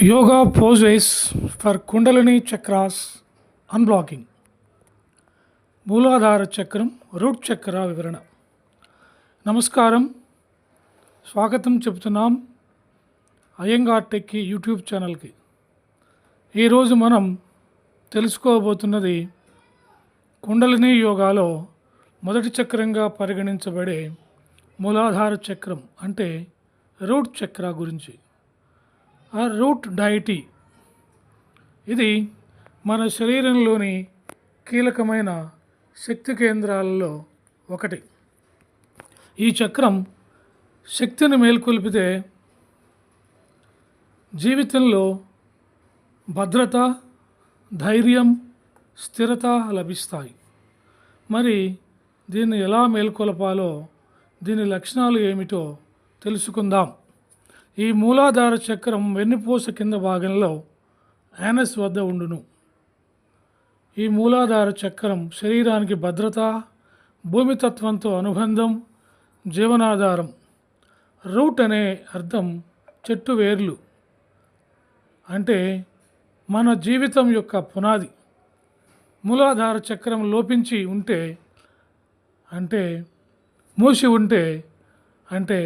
Yoga poses for Kundalini chakras unblocking. మూలాధార చక్రం route చక్ర వివరణ. నమస్కారం, స్వాగతం చెబుతున్నాం అయ్యంగార్ టెక్కి యూట్యూబ్ ఛానల్కి. ఈరోజు మనం తెలుసుకోబోతున్నది కుండలిని యోగాలో మొదటి చక్రంగా పరిగణించబడే మూలాధార చక్రం అంటే రూట్ చక్ర గురించి. ఆ రూట్ డైటీ ఇది మన శరీరంలోని కీలకమైన శక్తి కేంద్రాలలో ఒకటి. ఈ చక్రం శక్తిని మేల్కొల్పితే జీవితంలో భద్రత, ధైర్యం, స్థిరత లభిస్తాయి. మరి దీన్ని ఎలా మేల్కొల్పాలో, దీని లక్షణాలు ఏమిటో తెలుసుకుందాం. ఈ మూలాధార చక్రం వెన్నుపూస కింద భాగంలో యానస్ వద్ద ఉండును. ఈ మూలాధార చక్రం శరీరానికి భద్రత, భూమితత్వంతో అనుబంధం, జీవనాధారం. రూట్ అనే అర్థం చెట్టు వేర్లు, అంటే మన జీవితం యొక్క పునాది. మూలాధార చక్రం లోపించి ఉంటే అంటే మూసి ఉంటే అంటే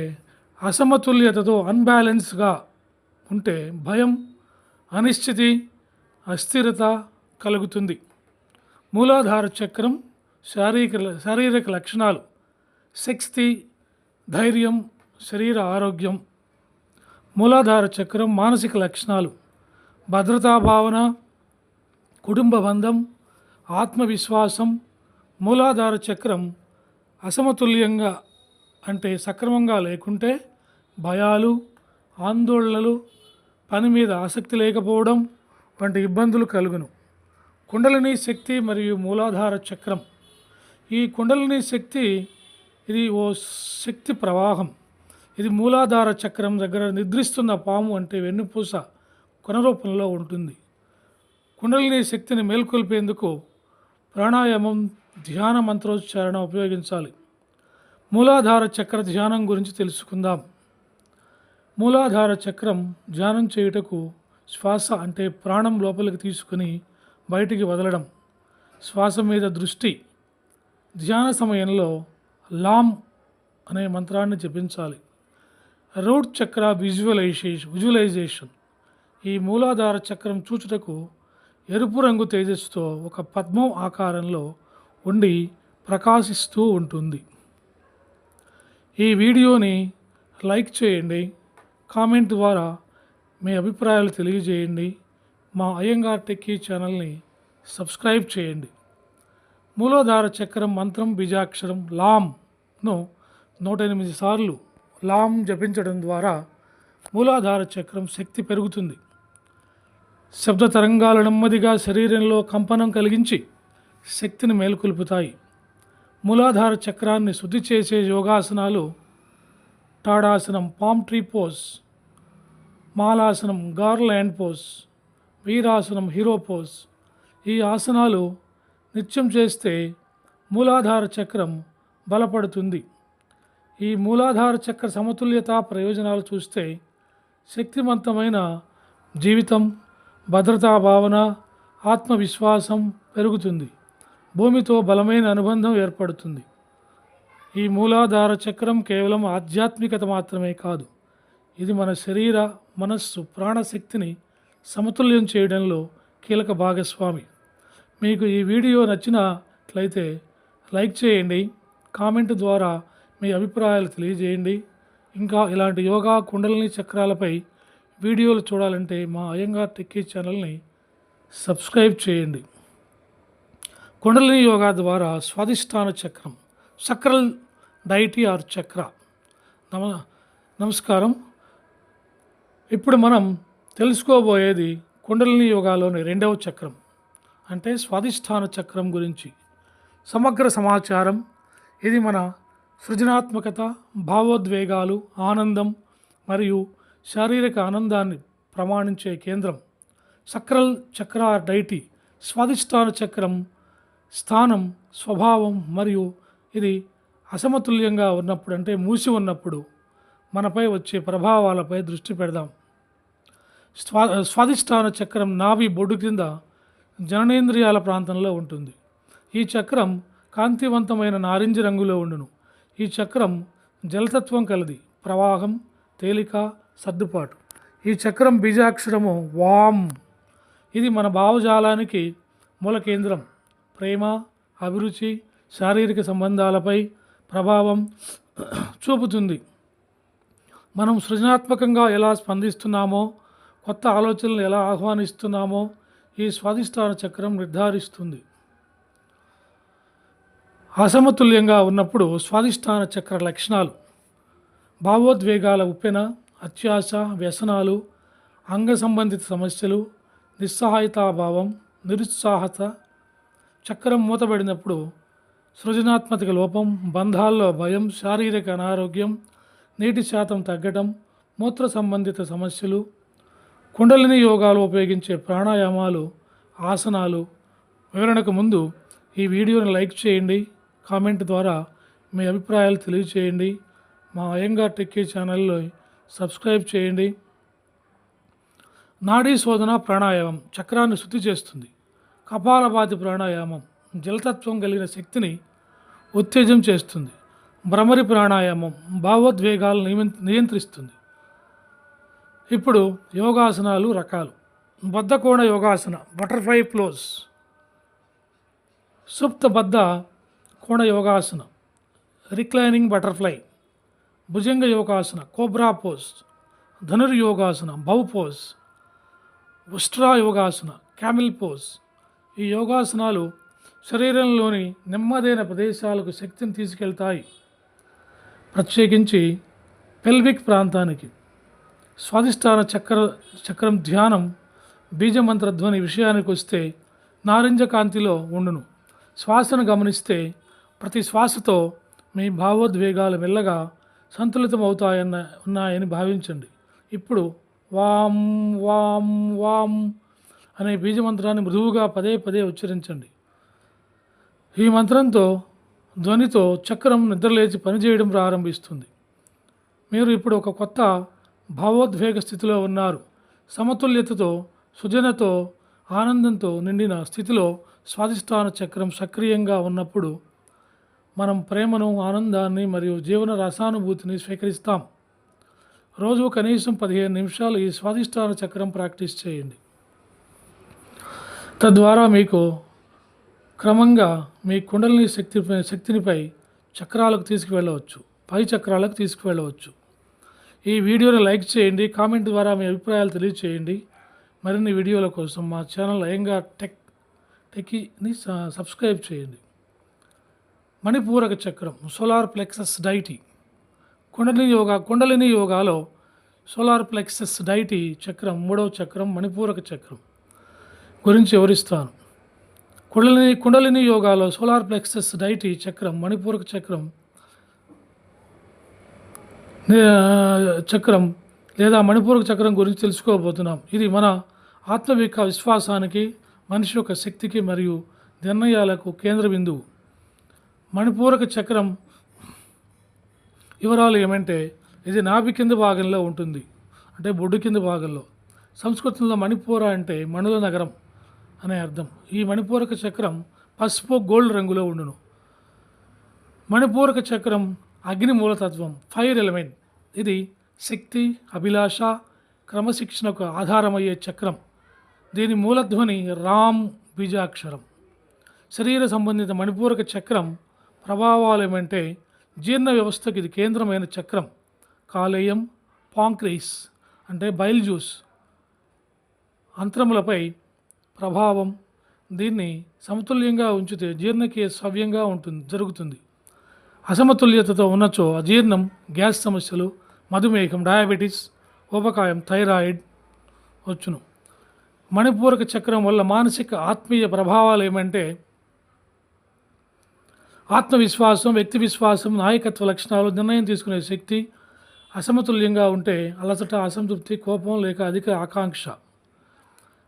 అసమతుల్యతతో అన్బ్యాలెన్స్గా ఉంటే భయం, అనిశ్చితి, అస్థిరత కలుగుతుంది. మూలాధార చక్రం శారీరక లక్షణాలు: శక్తి, ధైర్యం, శరీర ఆరోగ్యం. మూలాధార చక్రం మానసిక లక్షణాలు: భద్రతా భావన, కుటుంబ బంధం, ఆత్మవిశ్వాసం. మూలాధార చక్రం అసమతుల్యంగా అంటే సక్రమంగా లేకుంటే భయాలు, ఆందోళనలు, పని మీద ఆసక్తి లేకపోవడం వంటి ఇబ్బందులు కలుగును. కుండలిని శక్తి మరియు మూలాధార చక్రం. ఈ కుండలిని శక్తి ఇది ఓ శక్తి ప్రవాహం. ఇది మూలాధార చక్రం దగ్గర నిద్రిస్తున్న పాము అంటే వెన్నుపూస కొన రూపంలో ఉంటుంది. కుండలిని శక్తిని మేల్కొల్పేందుకు ప్రాణాయామం, ధ్యాన మంత్రోచ్చారణ ఉపయోగించాలి. మూలాధార చక్ర ధ్యానం గురించి తెలుసుకుందాం. మూలాధార చక్రం ధ్యానం చేయుటకు శ్వాస అంటే ప్రాణం లోపలికి తీసుకుని బయటికి వదలడం, శ్వాస మీద దృష్టి. ధ్యాన సమయంలో లామ్ అనే మంత్రాన్ని జపించాలి. రూట్ చక్ర విజువలైజేషన్. ఈ మూలాధార చక్రం చూచుటకు ఎరుపు రంగు తేజస్సుతో ఒక పద్మం ఆకారంలో ఉండి ప్రకాశిస్తూ ఉంటుంది. ఈ వీడియోని లైక్ చేయండి, కామెంట్ ద్వారా మీ అభిప్రాయాలు తెలియజేయండి. మా అయ్యంగార్ టెక్కీ ఛానల్ని సబ్స్క్రైబ్ చేయండి. మూలాధార చక్రం మంత్రం బీజాక్షరం లామ్ను 108 సార్లు లామ్ జపించడం ద్వారా మూలాధార చక్రం శక్తి పెరుగుతుంది. శబ్ద తరంగాలు నెమ్మదిగా శరీరంలో కంపనం కలిగించి శక్తిని మేల్కొల్పుతాయి. మూలాధార చక్రాన్ని శుద్ధి చేసే యోగాసనాలు: తాడాసనం, పామ్ ట్రీ పోజ్; మాలాసనం, గార్లాండ్ పోజ్; వీరాసనం, హీరో పోజ్. ఈ ఆసనాలు నిత్యం చేస్తే మూలాధార చక్రం బలపడుతుంది. ఈ మూలాధార చక్ర సమతుల్యత ప్రయోజనాలు చూస్తే శక్తివంతమైన జీవితం, భద్రతా భావన, ఆత్మవిశ్వాసం పెరుగుతుంది. భూమితో బలమైన అనుబంధం ఏర్పడుతుంది. ఈ మూలాధార చక్రం కేవలం ఆధ్యాత్మికత మాత్రమే కాదు, ఇది మన శరీర, మనస్సు, ప్రాణశక్తిని సమతుల్యం చేయడంలో కీలక భాగస్వామి. మీకు ఈ వీడియో నచ్చినట్లయితే లైక్ చేయండి, కామెంట్ ద్వారా మీ అభిప్రాయాలు తెలియజేయండి. ఇంకా ఇలాంటి యోగా, కుండలిని చక్రాలపై వీడియోలు చూడాలంటే మా అయ్యంగార్ టెక్కీ ఛానల్ని సబ్స్క్రైబ్ చేయండి. కుండలిని యోగా ద్వారా స్వాదిష్టాన చక్రం, సక్రల్ డైటీ ఆర్ చక్ర. నమస్కారం. ఇప్పుడు మనం తెలుసుకోబోయేది కుండలిని యోగాలోని 2వ చక్రం అంటే స్వాదిష్టాన చక్రం గురించి సమగ్ర సమాచారం. ఇది మన సృజనాత్మకత, భావోద్వేగాలు, ఆనందం మరియు శారీరక ఆనందాన్ని ప్రమాణించే కేంద్రం. సక్రల్ చక్ర డైటీ స్వాదిష్టాన చక్రం స్థానం, స్వభావం మరియు ఇది అసమతుల్యంగా ఉన్నప్పుడు అంటే మూసి ఉన్నప్పుడు మనపై వచ్చే ప్రభావాలపై దృష్టి పెడదాం. స్వాదిష్టాన చక్రం నాభి బొడ్డు కింద జననేంద్రియాల ప్రాంతంలో ఉంటుంది. ఈ చక్రం కాంతివంతమైన నారింజ రంగులో ఉండును. ఈ చక్రం జలతత్వం కలది, ప్రవాహం, తేలిక, సర్దుబాటు. ఈ చక్రం బీజాక్షరము వామ్. ఇది మన భావజాలానికి మూల కేంద్రం. ప్రేమ, అభిరుచి, శారీరక సంబంధాలపై ప్రభావం చూపుతుంది. మనం సృజనాత్మకంగా ఎలా స్పందిస్తున్నామో, కొత్త ఆలోచనలు ఎలా ఆహ్వానిస్తున్నామో ఈ స్వాదిష్టాన చక్రం నిర్ధారిస్తుంది. అసమతుల్యంగా ఉన్నప్పుడు స్వాదిష్టాన చక్ర లక్షణాలు: భావోద్వేగాల ఉప్పెన, అత్యాశ, వ్యసనాలు, అంగ సంబంధిత సమస్యలు, నిస్సహాయతాభావం, నిరుత్సాహత. చక్రం మూతబడినప్పుడు సృజనాత్మక లోపం, బంధాల్లో భయం, శారీరక అనారోగ్యం, నీటి శాతం తగ్గటం, మూత్ర సంబంధిత సమస్యలు. కుండలిని యోగాలు ఉపయోగించే ప్రాణాయామాలు, ఆసనాలు వివరణకు ముందు ఈ వీడియోని లైక్ చేయండి. కామెంట్ ద్వారా మీ అభిప్రాయాలు తెలియచేయండి. మా అయ్యంగార్ టెక్కీ ఛానల్లో సబ్స్క్రైబ్ చేయండి. నాడీ శోధన ప్రాణాయామం చక్రాన్ని శుద్ధి చేస్తుంది. కపాలభాతి ప్రాణాయామం జలతత్వం కలిగిన శక్తిని ఉత్తేజం చేస్తుంది. భ్రమరి ప్రాణాయామం భావోద్వేగాలను నియంత్రిస్తుంది. ఇప్పుడు యోగాసనాలు రకాలు: Baddhakona yogasana, butterfly pose. Supta Baddha Kona yogasana, reclining butterfly. Bhujanga yogasana, cobra pose. Dhanuryogasana, bow pose. Ushtra yogasana, camel pose. ఈ యోగాసనాలు శరీరంలోని నెమ్మదైన ప్రదేశాలకు శక్తిని తీసుకెళ్తాయి, ప్రత్యేకించి పెల్విక్ ప్రాంతానికి. స్వాదిష్టాన చక్రం ధ్యానం, బీజమంత్రధ్వని విషయానికి వస్తే నారింజ కాంతిలో ఉండును. శ్వాసను గమనిస్తే ప్రతి శ్వాసతో మీ భావోద్వేగాలు మెల్లగా సంతులితం ఉన్నాయని భావించండి. ఇప్పుడు వామ్ వామ్ వామ్ అనే బీజమంత్రాన్ని మృదువుగా పదే పదే ఉచ్చరించండి. ఈ మంత్రంతో ధ్వనితో చక్రం నిద్రలేచి పనిచేయడం ప్రారంభిస్తుంది. మీరు ఇప్పుడు ఒక కొత్త భావోద్వేగ స్థితిలో ఉన్నారు. సమతుల్యతతో, సృజనతో, ఆనందంతో నిండిన స్థితిలో స్వాదిష్టాన చక్రం సక్రియంగా ఉన్నప్పుడు మనం ప్రేమను, ఆనందాన్ని మరియు జీవన రసానుభూతిని స్వీకరిస్తాం. రోజు కనీసం 15 నిమిషాలు ఈ స్వాదిష్టాన చక్రం ప్రాక్టీస్ చేయండి. తద్వారా మీకు క్రమంగా మీ కుండలిని శక్తినిపై చక్రాలకు తీసుకువెళ్ళవచ్చు, పై చక్రాలకు తీసుకువెళ్ళవచ్చు. ఈ వీడియోని లైక్ చేయండి. కామెంట్ ద్వారా మీ అభిప్రాయాలు తెలియచేయండి. మరిన్ని వీడియోల కోసం మా ఛానల్ అయ్యంగార్ టెక్కీని సబ్స్క్రైబ్ చేయండి. మణిపూరక చక్రం, సోలార్ ప్లెక్సస్ డైటీ. కుండలిని యోగాలో సోలార్ ప్లెక్సస్ డైటీ చక్రం 3వ చక్రం, మణిపూరక చక్రం గురించి వివరిస్తాను. కుండలిని యోగాలో సోలార్ ప్లెక్సస్ డైటీ చక్రం, మణిపూరక చక్రం లేదా మణిపూరక చక్రం గురించి తెలుసుకోబోతున్నాం. ఇది మన విశ్వాసానికి, మనిషి యొక్క శక్తికి మరియు నిర్ణయాలకు కేంద్ర బిందువు. మణిపూరక చక్రం వివరాలు ఏమంటే, ఇది నాభి కింద భాగంలో ఉంటుంది, అంటే బొడ్డు కింద భాగంలో. సంస్కృతంలో మణిపూర అంటే మణుల నగరం అనే అర్థం. ఈ మణిపూరక చక్రం పసుపు గోల్డ్ రంగులో ఉండును. మణిపూరక చక్రం అగ్ని మూలతత్వం, ఫైర్ ఎలిమెంట్. ఇది శక్తి, అభిలాష, క్రమశిక్షణకు ఆధారమయ్యే చక్రం. దీని మూలధ్వని రామ్ బీజాక్షరం. శరీర సంబంధిత మణిపూరక చక్రం ప్రభావాలు ఏమంటే, జీర్ణ వ్యవస్థకు ఇది కేంద్రమైన చక్రం. కాలేయం, పాంక్రీస్ అంటే బైల్ జ్యూస్ అంత్రములపై ప్రభావం. దీన్ని సమతుల్యంగా ఉంచితే జీర్ణక్రియ సవ్యంగా జరుగుతుంది. అసమతుల్యతతో ఉన్నచో అజీర్ణం, గ్యాస్ సమస్యలు, మధుమేహం, డయాబెటీస్, ఊబకాయం, థైరాయిడ్ వచ్చును. మణిపూరక చక్రం వల్ల మానసిక, ఆత్మీయ ప్రభావాలు ఏమంటే, ఆత్మవిశ్వాసం, వ్యక్తి విశ్వాసం, నాయకత్వ లక్షణాలు, నిర్ణయం తీసుకునే శక్తి. అసమతుల్యంగా ఉంటే అలసట, అసంతృప్తి, కోపం లేక అధిక ఆకాంక్ష.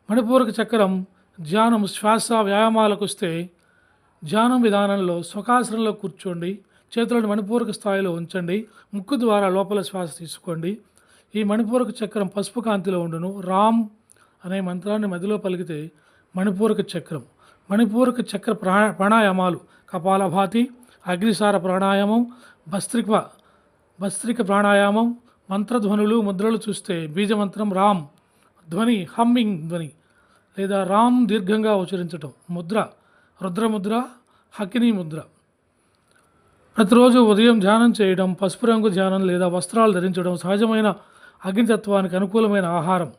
మణిపూరక చక్రం ధ్యానం, శ్వాస వ్యాయామాలకు వస్తే ధ్యానం విధానంలో స్వకాసనంలో కూర్చోండి. చేతులను మణిపూరక స్థాయిలో ఉంచండి. ముక్కు ద్వారా లోపల శ్వాస తీసుకోండి. ఈ మణిపూరక చక్రం పసుపు కాంతిలో ఉండును. రామ్ అనే మంత్రాన్ని మధ్యలో పలికితే మణిపూరక చక్రం. మణిపూరక చక్ర ప్రాణాయామాలు కపాలభాతి, అగ్నిసార ప్రాణాయామం, భస్త్రిక ప్రాణాయామం, మంత్రధ్వనులు ముద్రలు చూస్తే బీజమంత్రం రామ్ ధ్వని, హమ్మింగ్ ధ్వని లేదా రామ్ దీర్ఘంగా ఉచ్చరించటం. ముద్ర రుద్రముద్ర, హకినీ ముద్ర. ప్రతిరోజు ఉదయం ధ్యానం చేయడం, పసుపు రంగు ధ్యానం లేదా వస్త్రాలు ధరించడం, సహజమైన అగ్నితత్వానికి అనుకూలమైన ఆహారం,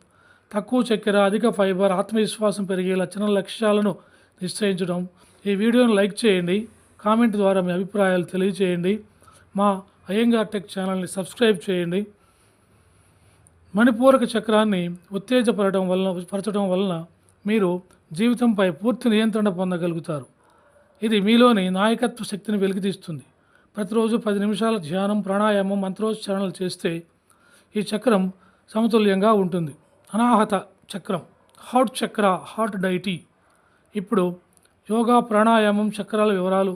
తక్కువ చక్కెర, అధిక ఫైబర్, ఆత్మవిశ్వాసం పెరిగే లక్ష్యాలను నిశ్చయించడం. ఈ వీడియోను లైక్ చేయండి, కామెంట్ ద్వారా మీ అభిప్రాయాలు తెలియచేయండి. మా అయ్యంగార్ టెక్ ఛానల్ని సబ్స్క్రైబ్ చేయండి. మణిపూరక చక్రాన్ని పరచడం వలన మీరు జీవితంపై పూర్తి నియంత్రణ పొందగలుగుతారు. ఇది మీలోని నాయకత్వ శక్తిని వెలికితీస్తుంది. ప్రతిరోజు 10 నిమిషాల ధ్యానం, ప్రాణాయామం, మంత్రోచ్చారణలు చేస్తే ఈ చక్రం సమతుల్యంగా ఉంటుంది. అనాహత చక్రం, హార్ట్ చక్ర, హార్ట్ డైటీ. ఇప్పుడు యోగా, ప్రాణాయామం, చక్రాల వివరాలు,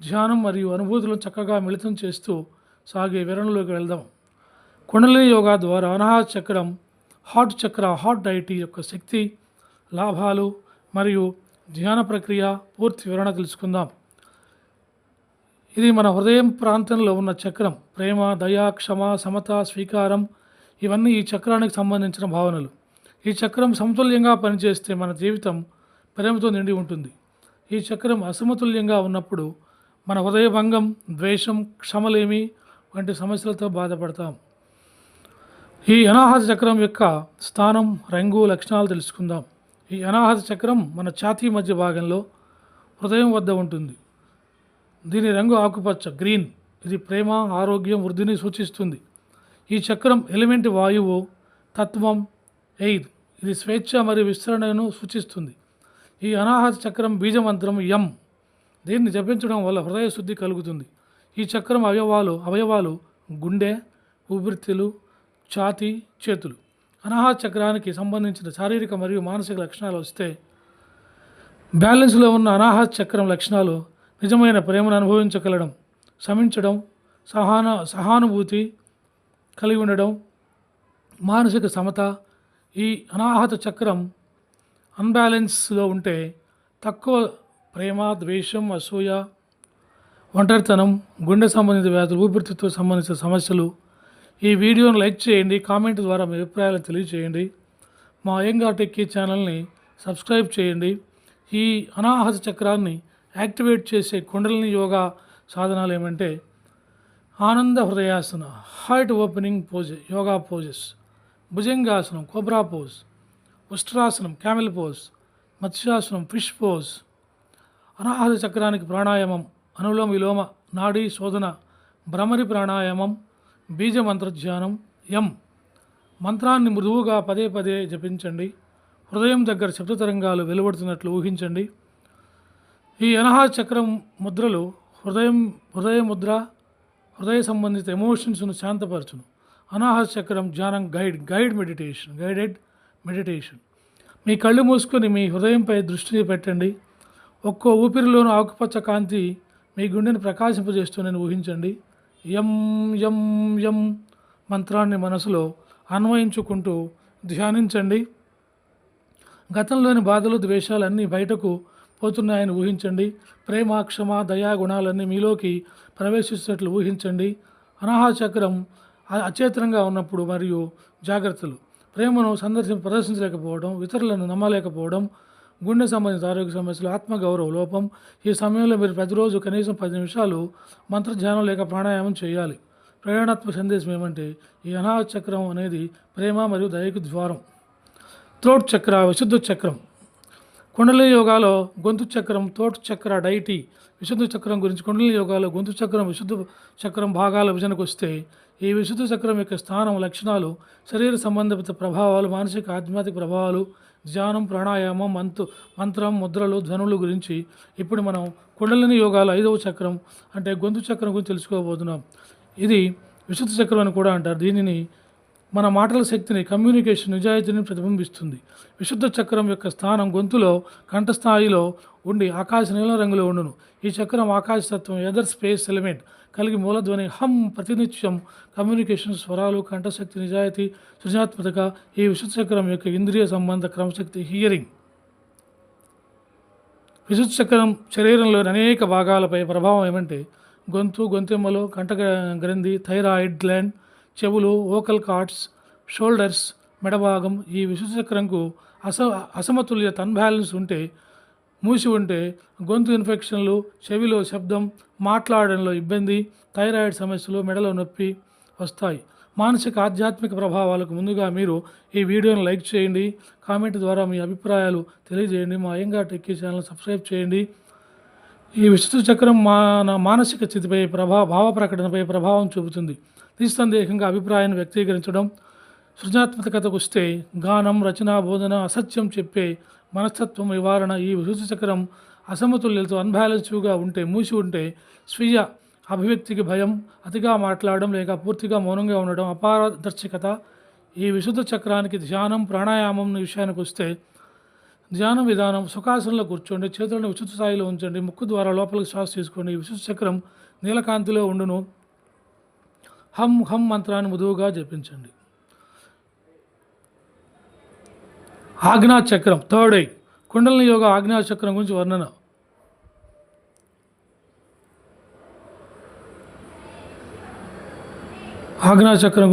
ధ్యానం మరియు అనుభూతులను చక్కగా మిళితం చేస్తూ సాగే వివరణలోకి వెళ్దాం. కుండలిని యోగా ద్వారా అనాహత చక్రం, హార్ట్ చక్ర, హార్ట్ డైటీ యొక్క శక్తి, లాభాలు మరియు ధ్యాన ప్రక్రియ పూర్తి వివరణ తెలుసుకుందాం. ఇది మన హృదయం ప్రాంతంలో ఉన్న చక్రం. ప్రేమ, దయ, క్షమ, సమత, స్వీకారం ఇవన్నీ ఈ చక్రానికి సంబంధించిన భావనలు. ఈ చక్రం సమతుల్యంగా పనిచేస్తే మన జీవితం ప్రేమతో నిండి ఉంటుంది. ఈ చక్రం అసమతుల్యంగా ఉన్నప్పుడు మన హృదయభంగం, ద్వేషం, క్షమలేమి వంటి సమస్యలతో బాధపడతాం. ఈ అనాహత చక్రం యొక్క స్థానం, రంగు, లక్షణాలు తెలుసుకుందాం. ఈ అనాహత చక్రం మన ఛాతీ మధ్య భాగంలో హృదయం వద్ద ఉంటుంది. దీని రంగు ఆకుపచ్చ, గ్రీన్. ఇది ప్రేమ, ఆరోగ్యం, వృద్ధిని సూచిస్తుంది. ఈ చక్రం ఎలిమెంట్ వాయువు, తత్వం, ఎయిర్. ఇది స్వేచ్ఛ మరియు విస్తరణను సూచిస్తుంది. ఈ అనాహత చక్రం బీజమంత్రం యం. దీన్ని జపించడం వల్ల హృదయ శుద్ధి కలుగుతుంది. ఈ చక్రం అవయవాలు గుండె, ఊపిరితిత్తులు, ఛాతీ, చేతులు. అనాహత చక్రానికి సంబంధించిన శారీరక మరియు మానసిక లక్షణాలు వస్తే, బ్యాలెన్స్లో ఉన్న అనాహత చక్రం లక్షణాలు నిజమైన ప్రేమను అనుభవించగలడం, క్షమించడం, సహానుభూతి కలిగి ఉండడం, మానసిక సమత. ఈ అనాహత చక్రం అన్బ్యాలెన్స్లో ఉంటే తక్కువ ప్రేమ, ద్వేషం, అసూయ, ఒంటరితనం, గుండె సంబంధిత వ్యాధులు, ఊపిరితిత్తులకు సంబంధించిన సమస్యలు. ఈ వీడియోను లైక్ చేయండి, కామెంట్ ద్వారా మీ అభిప్రాయాలను తెలియజేయండి. మా అయ్యంగార్ టెక్ ఛానల్ని సబ్స్క్రైబ్ చేయండి. ఈ అనాహత చక్రాన్ని యాక్టివేట్ చేసే కుండలిని యోగా సాధనాలు ఏమంటే Ananda Hridayasana, heart opening pose, yoga poses, భుజంగాసనం, కోబ్రా పోజ్, ఉష్ట్రాసనం, క్యామెల్ పోజ్, మత్స్యాసనం, ఫిష్ పోజ్. అనాహత చక్రానికి ప్రాణాయామం, అనులోమ విలోమ, నాడీ శోధన, భ్రమరి ప్రాణాయామం, బీజమంత్ర ధ్యానం. యం మంత్రాన్ని మృదువుగా పదే జపించండి. హృదయం దగ్గర శబ్ద తరంగాలు వెలువడుతున్నట్లు ఊహించండి. ఈ అనాహత చక్రం ముద్రలు హృదయ ముద్ర, హృదయ సంబంధిత ఎమోషన్స్ను శాంతపరచును. అనాహత చక్రం ధ్యానం గైడెడ్ మెడిటేషన్. మీ కళ్ళు మూసుకొని మీ హృదయంపై దృష్టి పెట్టండి. ఒక్కో ఊపిరిలోనూ ఆకుపచ్చ కాంతి మీ గుండెని ప్రకాశింపజేస్తుందని ఊహించండి. యం యం యం మంత్రాన్ని మనసులో అన్వయించుకుంటూ ధ్యానించండి. గతంలోని బాధలు, ద్వేషాలన్నీ బయటకు పోతున్నాయని ఊహించండి. ప్రేమ, క్షమ, దయా గుణాలన్నీ మీలోకి ప్రవేశిస్తున్నట్లు ఊహించండి. అనాహత చక్రం అచేతనంగా ఉన్నప్పుడు మరియు జాగ్రత్తలు: ప్రేమను ప్రదర్శించలేకపోవడం, ఇతరులను నమ్మలేకపోవడం, గుండె సంబంధిత ఆరోగ్య సమస్యలు, ఆత్మగౌరవ లోపం. ఈ సమయంలో మీరు ప్రతిరోజు కనీసం 10 నిమిషాలు మంత్రధ్యానం లేక ప్రాణాయామం చేయాలి. ప్రేరణాత్మక సందేశం ఏమంటే ఈ అనాహత చక్రం అనేది ప్రేమ మరియు దయకు ద్వారం. థ్రోట్ చక్ర, విశుద్ధ చక్రం. కుండలిని యోగాలో గొంతు చక్రం, థ్రోట్ చక్ర, డైటీ, విశుద్ధ చక్రం గురించి. కుండలిని యోగాలో గొంతు చక్రం, విశుద్ధ చక్రం భాగాల విభజనకు వస్తే ఈ విశుద్ధ చక్రం యొక్క స్థానం, లక్షణాలు, శరీర సంబంధిత ప్రభావాలు, మానసిక ఆధ్యాత్మిక ప్రభావాలు, ధ్యానం, ప్రాణాయామం, మంత్రం, ముద్రలు, ధ్వనులు గురించి ఇప్పుడు మనం కుండలిని యోగాల 5వ చక్రం అంటే గొంతు చక్రం గురించి తెలుసుకోబోతున్నాం. ఇది విశుద్ధ చక్రం అని కూడా అంటారు. దీనిని మన మాటల శక్తిని, కమ్యూనికేషన్ నిజాయితీని ప్రతిబింబిస్తుంది. విశుద్ధ చక్రం యొక్క స్థానం గొంతులో కంఠస్థాయిలో ఉండి ఆకాశ నీలం రంగులో ఉండును. ఈ చక్రం ఆకాశతత్వం, ఎదర్ స్పేస్ ఎలిమెంట్, కలిగి మూలధ్వని హం ప్రతినిత్యం కమ్యూనికేషన్ స్వరాలు కంఠశక్తి నిజాయితీ సృజనాత్మకత ఈ విశుద్ధ చక్రం యొక్క ఇంద్రియ సంబంధ క్రమశక్తి హియరింగ్. విశుద్ధ చక్రం శరీరంలోని అనేక భాగాలపై ప్రభావం ఏమంటే గొంతు, గొంతెమ్మలు, కంఠ గ్రంథి, థైరాయిడ్ గ్లాండ్, చెవులు, వోకల్ కార్డ్స్, షోల్డర్స్, మెడభాగం. ఈ విశుద్ధ చక్రంకు అసమతుల్యత అన్బ్యాలెన్స్ ఉంటే, మూసి ఉంటే గొంతు ఇన్ఫెక్షన్లు, చెవిలో శబ్దం, మాట్లాడడంలో ఇబ్బంది, థైరాయిడ్ సమస్యలు, మెడలో నొప్పి వస్తాయి. మానసిక ఆధ్యాత్మిక ప్రభావాలకు ముందుగా మీరు ఈ వీడియోని లైక్ చేయండి, కామెంట్ ద్వారా మీ అభిప్రాయాలు తెలియజేయండి. మా అయ్యంగార్ టెక్కీ ఛానల్ సబ్స్క్రైబ్ చేయండి. ఈ విశుద్ధ చక్రం మానసిక స్థితిపై భావ ప్రకటనపై ప్రభావం చూపుతుంది. నిస్సందేహంగా అభిప్రాయాన్ని వ్యక్తీకరించడం. సృజనాత్మకతకు వస్తే గానం, రచన, బోధన, అసత్యం చెప్పే మనస్తత్వం నివారణ. ఈ విశుద్ధ చక్రం అసమతుల్యతతో అన్బ్యాలెన్స్గా ఉంటే, మూసి ఉంటే స్వీయ అభివ్యక్తికి భయం, అతిగా మాట్లాడడం లేక పూర్తిగా మౌనంగా ఉండడం, అపారదర్శకత. ఈ విశుద్ధ చక్రానికి ధ్యానం, ప్రాణాయామం విషయానికి వస్తే ధ్యానం విధానం సుఖాసనంలో కూర్చోండి, చేతులను విశుద్ధ స్థాయిలో ఉంచండి, ముక్కు ద్వారా లోపలికి శ్వాస తీసుకోండి. ఈ విశుద్ధ చక్రం నీలకాంతిలో ఉండును. హం హం మంత్రాన్ని మృదువుగా జపించండి. ఆజ్ఞా చక్రం థర్డ్ ఐ. కుండలిని యోగా ఆజ్ఞా చక్రం గురించి వర్ణన. ఆజ్ఞా చక్రం